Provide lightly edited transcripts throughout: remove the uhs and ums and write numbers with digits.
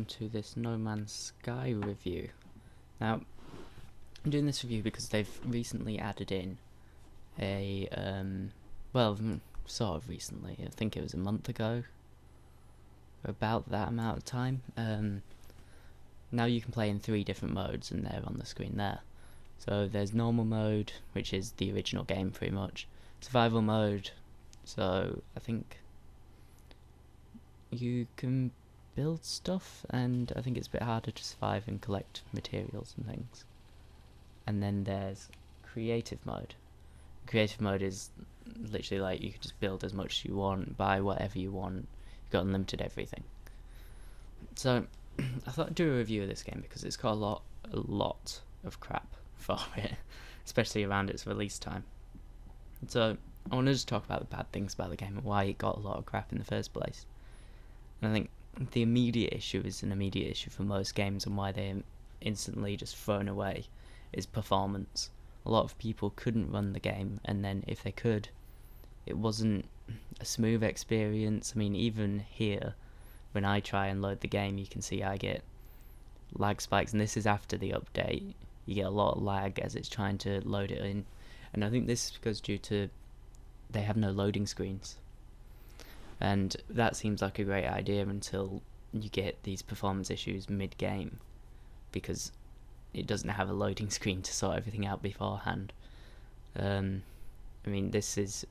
welcome to this No Man's Sky review. Now, I'm doing this review because they've recently added in a, sort of recently, I think it was a month ago, about that amount of time. Now you can play in 3 different modes and they're on the screen there. So there's normal mode, which is the original game pretty much, survival mode, so I think you can build stuff, and I think it's a bit harder to survive and collect materials and things. And then there's creative mode. Creative mode is literally like you can just build as much as you want, buy whatever you want, you've got unlimited everything. So I thought I'd do a review of this game because it's got a lot of crap for it, especially around its release time. So I want to just talk about the bad things about the game and why it got a lot of crap in the first place. And I think the immediate issue is an immediate issue for most games, and why they're instantly just thrown away is performance. A lot of people couldn't run the game, and then if they could, it wasn't a smooth experience. I mean, even here, when I try and load the game, you can see I get lag spikes, and this is after the update. You get a lot of lag as it's trying to load it in, and I think this goes due to they have no loading screens. And that seems like a great idea until you get these performance issues mid-game, because it doesn't have a loading screen to sort everything out beforehand. I mean, this is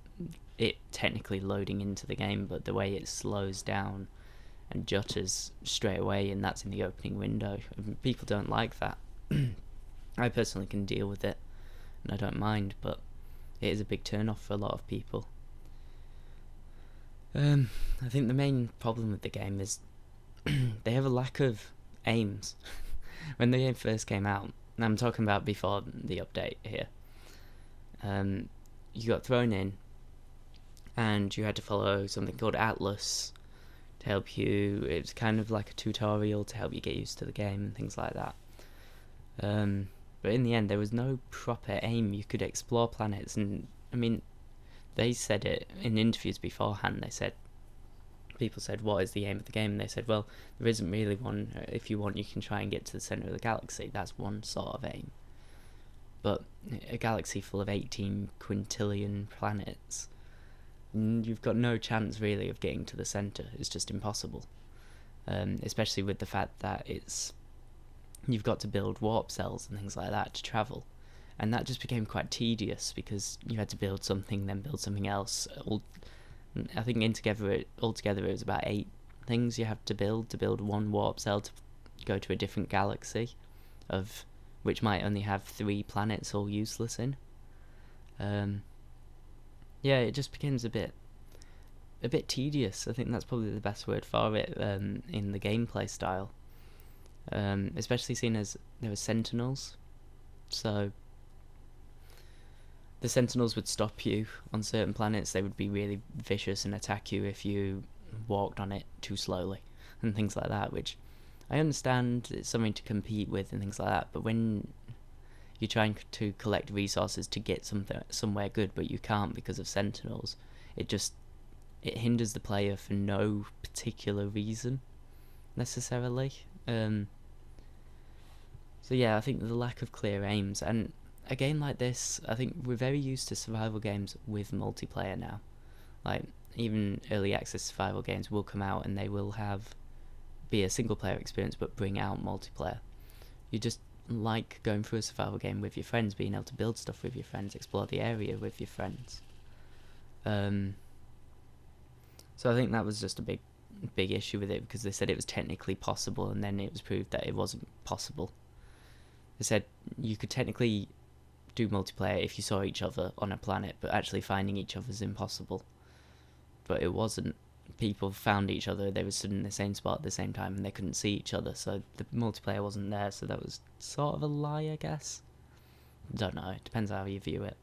it technically loading into the game, but the way it slows down and jutters straight away, and that's in the opening window. People don't like that. I personally can deal with it, and I don't mind, but it is a big turn-off for a lot of people. I think the main problem with the game is they have a lack of aims. When the game first came out, and I'm talking about before the update here, you got thrown in and you had to follow something called Atlas to help you. It was kind of like a tutorial to help you get used to the game and things like that. But in the end, there was no proper aim. You could explore planets, and I mean, they said it in interviews beforehand. People said, what is the aim of the game? And they said, well, there isn't really one. If you want, you can try and get to the centre of the galaxy. That's one sort of aim. But a galaxy full of 18 quintillion planets, you've got no chance really of getting to the centre. It's just impossible. Especially with the fact that you've got to build warp cells and things like that to travel. And that just became quite tedious because you had to build something, then build something else. I think altogether it was about 8 things you have to build one warp cell to go to a different galaxy, of which might only have 3 planets all useless in. Yeah, it just becomes a bit tedious. I think that's probably the best word for it in the gameplay style. Especially seeing as there were sentinels, so the sentinels would stop you on certain planets. They would be really vicious and attack you if you walked on it too slowly and things like that, which I understand it's something to compete with and things like that, but when you're trying to collect resources to get somewhere good but you can't because of sentinels, it hinders the player for no particular reason necessarily. So yeah, I think the lack of clear aims, and a game like this, I think we're very used to survival games with multiplayer now. Like, even early access survival games will come out and they will be a single player experience but bring out multiplayer. You just like going through a survival game with your friends, being able to build stuff with your friends, explore the area with your friends. So I think that was just a big issue with it, because they said it was technically possible and then it was proved that it wasn't possible. They said you could technically do multiplayer if you saw each other on a planet, but actually finding each other is impossible. But it wasn't. People found each other, they were stood in the same spot at the same time and they couldn't see each other, so the multiplayer wasn't there, so that was sort of a lie, I guess. Don't know, it depends how you view it.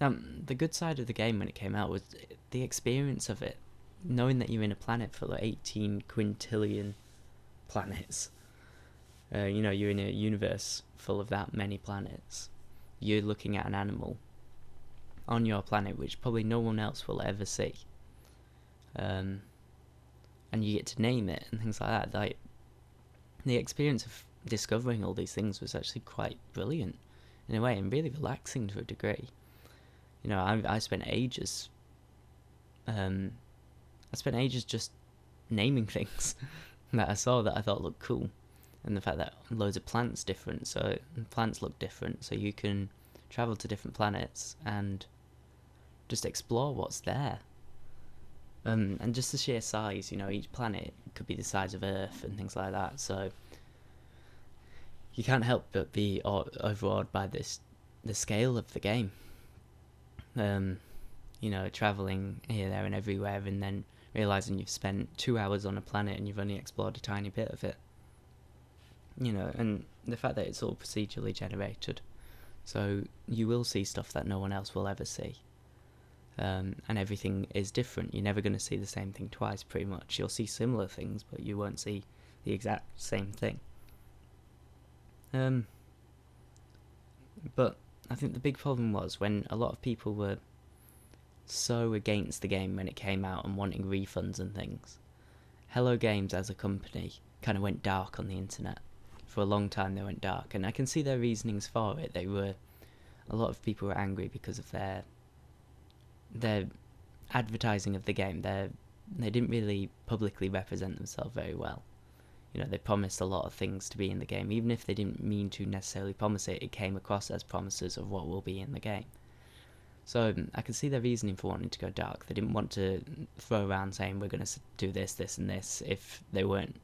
Now, the good side of the game when it came out was the experience of it. Knowing that you're in a planet full of 18 quintillion planets. You're in a universe full of that many planets. You're looking at an animal on your planet which probably no one else will ever see. And and you get to name it and things like that. Like, the experience of discovering all these things was actually quite brilliant in a way, and really relaxing to a degree. You know, I spent ages, just naming things that I saw that I thought looked cool, and the fact that loads of plants look different, so you can travel to different planets and just explore what's there. And just the sheer size, you know, each planet could be the size of Earth and things like that, so you can't help but be overawed by the scale of the game. You know, travelling here, there and everywhere, and then realising you've spent 2 hours on a planet and you've only explored a tiny bit of it. You know, and the fact that it's all procedurally generated, so you will see stuff that no one else will ever see. And everything is different. You're never going to see the same thing twice, pretty much. You'll see similar things, but you won't see the exact same thing. But I think the big problem was when a lot of people were so against the game when it came out and wanting refunds and things. Hello Games as a company kind of went dark on the internet. For a long time they went dark, and I can see their reasonings for it. A lot of people were angry because of their advertising of the game. They didn't really publicly represent themselves very well. You know, they promised a lot of things to be in the game. Even if they didn't mean to necessarily promise it, it came across as promises of what will be in the game. So I can see their reasoning for wanting to go dark. They didn't want to throw around saying we're going to do this, this and this if they weren't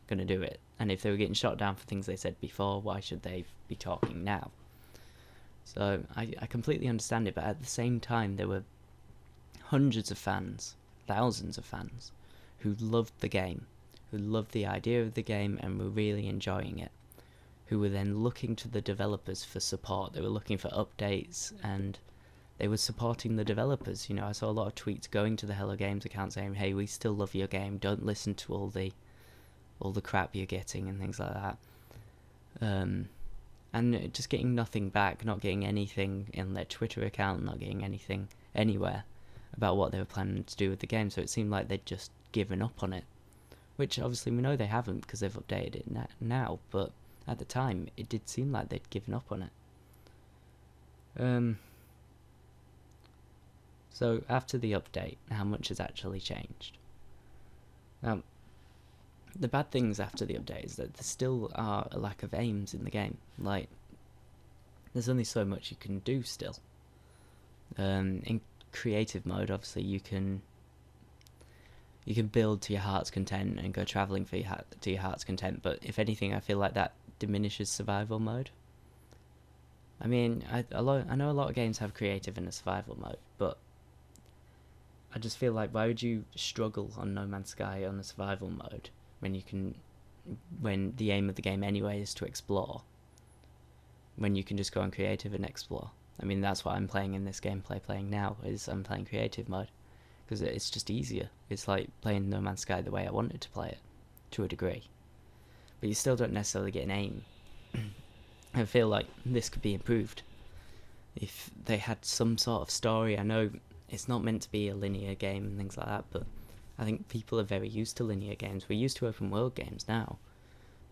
going to do it. And if they were getting shot down for things they said before, why should they be talking now? So I completely understand it, but at the same time there were hundreds of fans, thousands of fans, who loved the game, who loved the idea of the game and were really enjoying it, who were then looking to the developers for support. They were looking for updates, and they were supporting the developers. You know, I saw a lot of tweets going to the Hello Games account saying, hey, we still love your game, don't listen to all the crap you're getting and things like that. And just getting nothing back, not getting anything in their Twitter account, not getting anything anywhere about what they were planning to do with the game. So it seemed like they'd just given up on it, which obviously we know they haven't because they've updated it now, but at the time it did seem like they'd given up on it. So after the update, how much has actually changed? Now, the bad things after the update is that there still are a lack of aims in the game. Like, there's only so much you can do still. In creative mode, obviously, you can build to your heart's content and go travelling to your heart's content, but if anything, I feel like that diminishes survival mode. I mean, I know a lot of games have creative and a survival mode, but I just feel like, why would you struggle on No Man's Sky on the survival mode when the aim of the game anyway is to explore, when you can just go on creative and explore? I mean, that's what I'm playing in this gameplay playing now, is I'm playing creative mode, because it's just easier. It's like playing No Man's Sky the way I wanted to play it, to a degree. But you still don't necessarily get an aim. I feel like this could be improved if they had some sort of story. I know it's not meant to be a linear game and things like that, but I think people are very used to linear games. We're used to open world games now,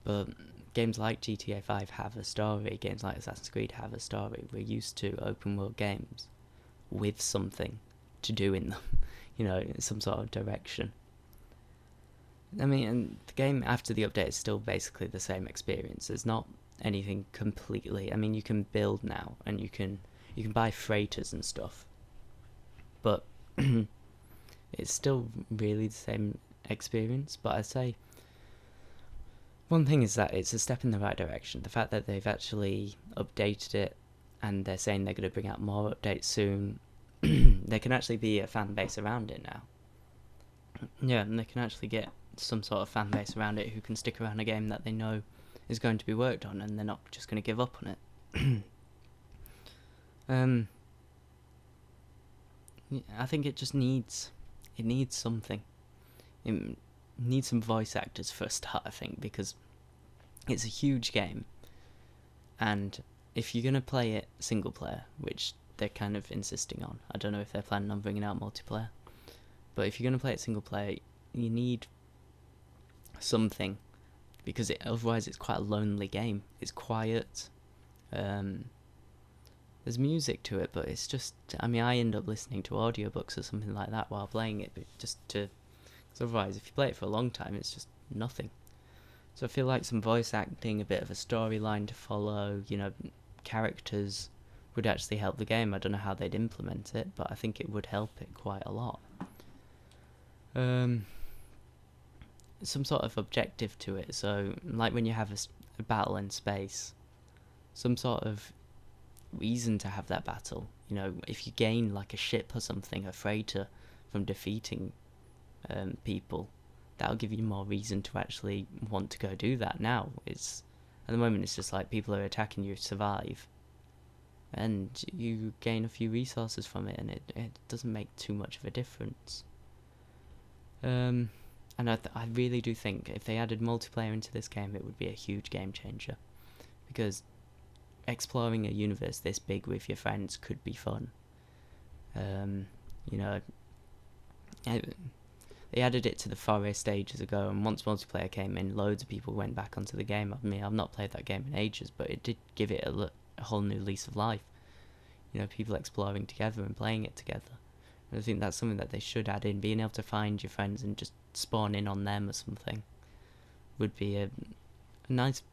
but games like GTA 5 have a story, games like Assassin's Creed have a story. We're used to open world games with something to do in them, you know, some sort of direction. I mean, and the game after the update is still basically the same experience. There's not anything completely. I mean, you can build now, and you can buy freighters and stuff, but it's still really the same experience. But I'd say one thing is that it's a step in the right direction. The fact that they've actually updated it, and they're saying they're going to bring out more updates soon. There can actually be a fan base around it now. Yeah, and they can actually get some sort of fan base around it who can stick around a game that they know is going to be worked on, and they're not just going to give up on it. I think it just needs something. It needs some voice actors for a start, I think, because it's a huge game, and if you're going to play it single player, which they're kind of insisting on, I don't know if they're planning on bringing out multiplayer, but if you're going to play it single player, you need something, because otherwise it's quite a lonely game. It's quiet. There's music to it, but it's just, I mean, I end up listening to audiobooks or something like that while playing it, but just to, because otherwise if you play it for a long time, it's just nothing. So I feel like some voice acting, a bit of a storyline to follow, characters would actually help the game. I don't know how they'd implement it, but I think it would help it quite a lot. Some sort of objective to it, so like when you have a battle in space, some sort of reason to have that battle. If you gain like a ship or something, a freighter, from defeating people, that'll give you more reason to actually want to go do that. Now at the moment it's just like people are attacking you, survive, and you gain a few resources from it, and it doesn't make too much of a difference. And I really do think if they added multiplayer into this game, it would be a huge game changer, because exploring a universe this big with your friends could be fun. They added it to the forest ages ago, and once multiplayer came in, loads of people went back onto the game. I mean, I've not played that game in ages, but it did give it a whole new lease of life. People exploring together and playing it together. And I think that's something that they should add in. Being able to find your friends and just spawn in on them or something would be a nice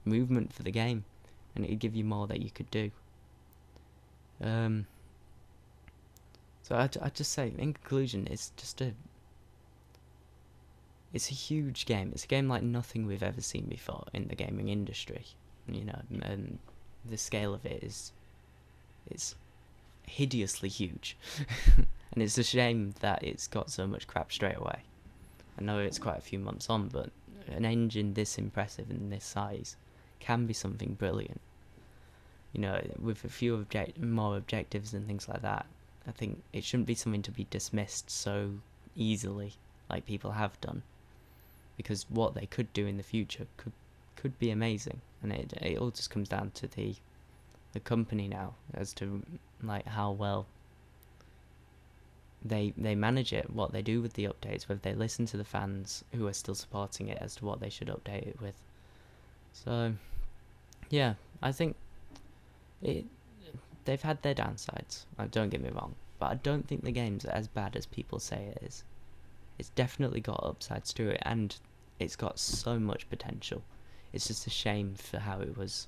movement for the game, and it'd give you more that you could do. So I'd just say, in conclusion, it's a huge game. It's a game like nothing we've ever seen before in the gaming industry. And the scale of it it's hideously huge. And it's a shame that it's got so much crap straight away. I know it's quite a few months on, but an engine this impressive and this size can be something brilliant. With a few more objectives and things like that, I think it shouldn't be something to be dismissed so easily like people have done, because what they could do in the future could be amazing. And it all just comes down to the company now, as to like how well they manage it, what they do with the updates, whether they listen to the fans who are still supporting it as to what they should update it with. So yeah, I think they've had their downsides, don't get me wrong, but I don't think the game's as bad as people say it is. It's definitely got upsides to it, and it's got so much potential. It's just a shame for how it was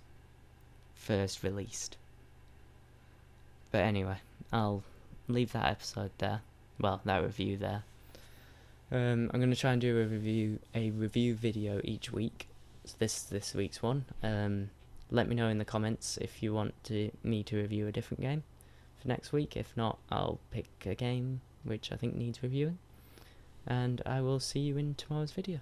first released. But anyway, I'll leave that episode there. Well, that review there. I'm going to try and do a review video each week. So this week's one. Let me know in the comments if you want me to review a different game for next week. If not, I'll pick a game which I think needs reviewing. And I will see you in tomorrow's video.